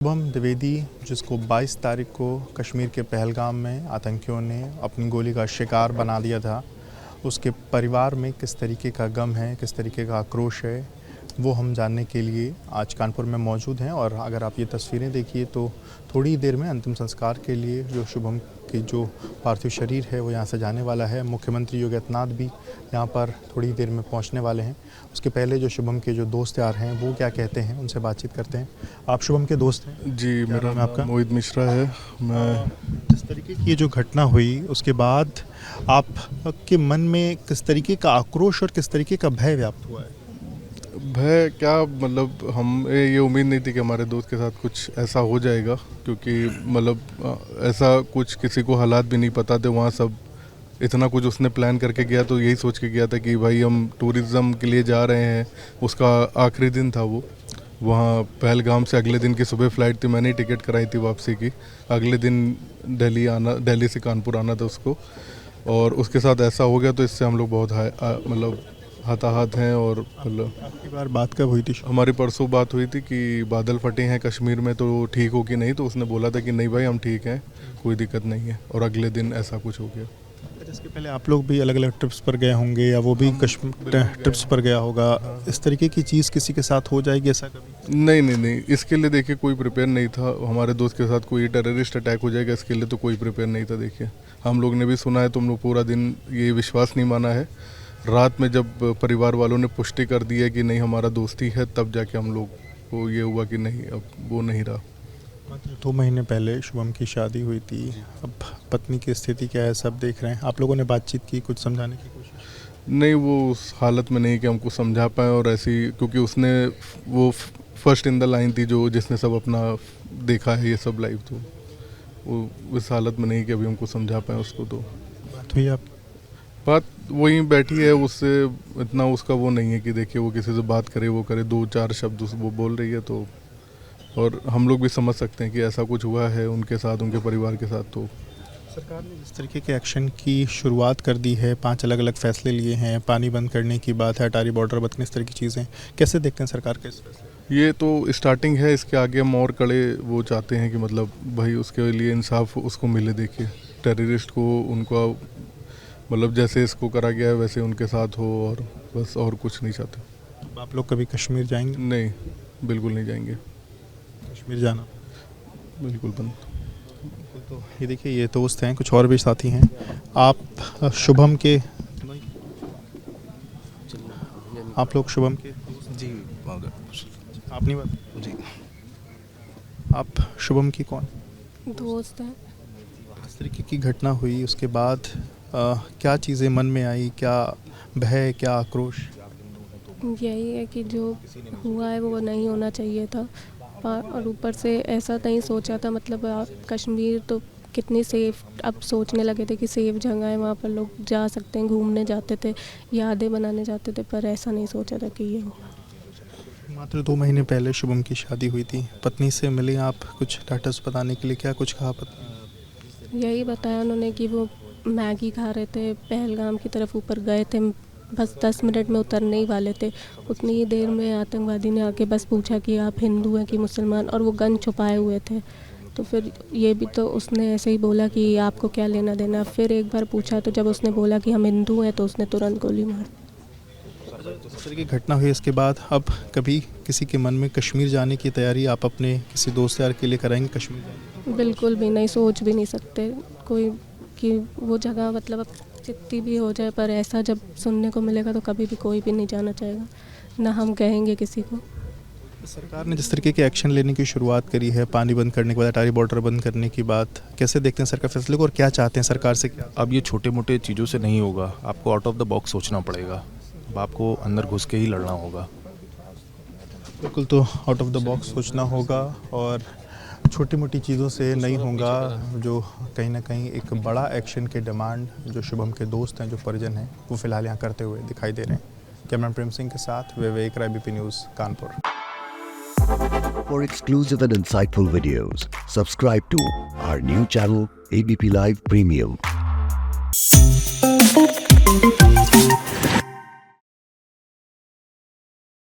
शुभम द्विवेदी, जिसको 22 तारीख को कश्मीर के पहलगाम में आतंकियों ने अपनी गोली का शिकार बना दिया था, उसके परिवार में किस तरीके का गम है, किस तरीके का आक्रोश है, वो हम जानने के लिए आज कानपुर में मौजूद हैं। और अगर आप ये तस्वीरें देखिए तो थोड़ी देर में अंतिम संस्कार के लिए जो शुभम की जो पार्थिव शरीर है वो यहाँ से जाने वाला है। मुख्यमंत्री योगी आदित्यनाथ भी यहाँ पर थोड़ी देर में पहुँचने वाले हैं। उसके पहले जो शुभम के जो दोस्त यार हैं वो क्या कहते हैं, उनसे बातचीत करते हैं। आप शुभम के दोस्त हैं? जी, मेरा नाम आपका मोहित मिश्रा है। मैं जिस तरीके की ये जो घटना हुई उसके बाद आपके मन में किस तरीके का आक्रोश और किस तरीके का भय व्याप्त हुआ है? भय क्या, मतलब हम ये उम्मीद नहीं थी कि हमारे दोस्त के साथ कुछ ऐसा हो जाएगा, क्योंकि मतलब ऐसा कुछ किसी को हालात भी नहीं पता थे। वहाँ सब इतना कुछ उसने प्लान करके गया, तो यही सोच के गया था कि भाई हम टूरिज़्म के लिए जा रहे हैं। उसका आखिरी दिन था वो वहाँ पहलगाम से। अगले दिन की सुबह फ़्लाइट थी, मैंने ही टिकट कराई थी वापसी की। अगले दिन दिल्ली से कानपुर आना था उसको, और उसके साथ ऐसा हो गया। तो इससे हम लोग बहुत मतलब हताहत हैं। और मतलब आपकी बार बात कब हुई थी? हमारी परसों बात हुई थी कि बादल फटे हैं कश्मीर में, तो ठीक हो कि नहीं। तो उसने बोला था कि नहीं भाई हम ठीक हैं, कोई दिक्कत नहीं है। और अगले दिन ऐसा कुछ हो गया। इसके पहले आप लोग भी अलग अलग ट्रिप्स पर गए होंगे या वो भी कश्मीर ट्रिप्स पर गया होगा। इस तरीके की चीज़ किसी के साथ हो जाएगी ऐसा कभी? नहीं, इसके लिए देखिए कोई प्रिपेयर नहीं था। हमारे दोस्त के साथ कोई टेररिस्ट अटैक हो जाएगा, इसके लिए तो कोई प्रिपेयर नहीं था। देखिए हम लोग ने भी सुना है, तो हम लोग पूरा दिन ये विश्वास नहीं माना है। रात में जब परिवार वालों ने पुष्टि कर दी है कि नहीं हमारा दोस्ती है, तब जाके हम लोग को ये हुआ कि नहीं, अब वो नहीं रहा। 2 महीने पहले शुभम की शादी हुई थी। अब पत्नी की स्थिति क्या है, सब देख रहे हैं। आप लोगों ने बातचीत की, कुछ समझाने की कोशिश? नहीं, वो उस हालत में नहीं कि हमको समझा पाए। और ऐसी, क्योंकि उसने वो फर्स्ट इन द लाइन थी जो जिसने सब अपना देखा है ये सब लाइव, तो वो इस हालत में नहीं कि अभी हमको समझा पाए उसको। तो बात हुई आप? बात वहीं बैठी है, उससे इतना उसका वो नहीं है कि देखिए वो किसी से बात करे, वो करे 2-4 शब्द वो बोल रही है। तो और हम लोग भी समझ सकते हैं कि ऐसा कुछ हुआ है उनके साथ, उनके परिवार के साथ। तो सरकार ने जिस तरीके के एक्शन की शुरुआत कर दी है, 5 अलग अलग फैसले लिए हैं, पानी बंद करने की बात है, अटारी बॉर्डर बंद करने, इस तरह की चीज़ें कैसे देखते हैं सरकार के इस फैसले? ये तो स्टार्टिंग है, इसके आगे हम और कड़े वो चाहते हैं कि मतलब भाई उसके लिए इंसाफ उसको मिले। देखिए टेररिस्ट को उनको मतलब जैसे इसको करा गया है वैसे उनके साथ हो, और बस और कुछ नहीं चाहते। आप लोग कभी कश्मीर जाएंगे? नहीं, बिल्कुल नहीं जाएंगे। कश्मीर जाना बिल्कुल बंद। तो ये देखिए, ये दोस्त हैं, कुछ और भी साथी हैं। आप शुभम के, आप लोग शुभम के जी, आप नहीं बात? जी आप शुभम की कौन दोस्त है। इस तरीके की घटना हुई उसके बाद क्या चीज़ें मन में आई, क्या भय, क्या आक्रोश? यही है कि जो हुआ है वो नहीं होना चाहिए था। और ऊपर से ऐसा नहीं सोचा था, मतलब कश्मीर तो कितनी सेफ़, अब सोचने लगे थे कि सेफ़ जगह है, वहाँ पर लोग जा सकते हैं, घूमने जाते थे, यादें बनाने जाते थे, पर ऐसा नहीं सोचा था कि ये होगा। मात्र 2 महीने पहले शुभम की शादी हुई थी। पत्नी से मिले आप, कुछ स्टेटस बताने के लिए, क्या कुछ कहा पत्नी? यही बताया उन्होंने कि वो मैगी खा रहे थे, पहलगाम की तरफ ऊपर गए थे, बस 10 मिनट में उतरने ही वाले थे। उतनी ही देर में आतंकवादी ने आके बस पूछा कि आप हिंदू हैं कि मुसलमान, और वो गन छुपाए हुए थे। तो फिर ये भी तो उसने ऐसे ही बोला कि आपको क्या लेना देना। फिर एक बार पूछा, तो जब उसने बोला कि हम हिंदू हैं, तो उसने तुरंत गोली मार दी। इस तरह की घटना हुई इसके बाद अब कभी किसी के मन में कश्मीर जाने की तैयारी आप अपने किसी दोस्त यार के लिए कराएंगे कश्मीर जाने? बिल्कुल भी नहीं, सोच भी नहीं सकते कोई कि वो जगह, मतलब जितनी भी हो जाए, पर ऐसा जब सुनने को मिलेगा तो कभी भी कोई भी नहीं जाना चाहेगा, ना हम कहेंगे किसी को। सरकार ने जिस तरीके के एक्शन लेने की शुरुआत करी है, पानी बंद करने के बाद अटारी बॉर्डर बंद करने की बात, कैसे देखते हैं सरकार फैसले को और क्या चाहते हैं सरकार से? क्या अब ये छोटे मोटे चीज़ों से नहीं होगा, आपको आउट ऑफ द बॉक्स सोचना पड़ेगा। अब आपको अंदर घुस के ही लड़ना होगा। बिल्कुल, तो आउट ऑफ द बॉक्स सोचना होगा और छोटी मोटी चीज़ों से नहीं होगा। जो कहीं ना कहीं एक बड़ा एक्शन के डिमांड जो शुभम के दोस्त हैं, जो परिजन हैं, वो फिलहाल यहाँ करते हुए दिखाई दे रहे हैं। कैमरा प्रेम सिंह के साथ Vivek Rai, BP News, Kanpur. For exclusive and insightful videos, subscribe to our new channel ABP Live Premium.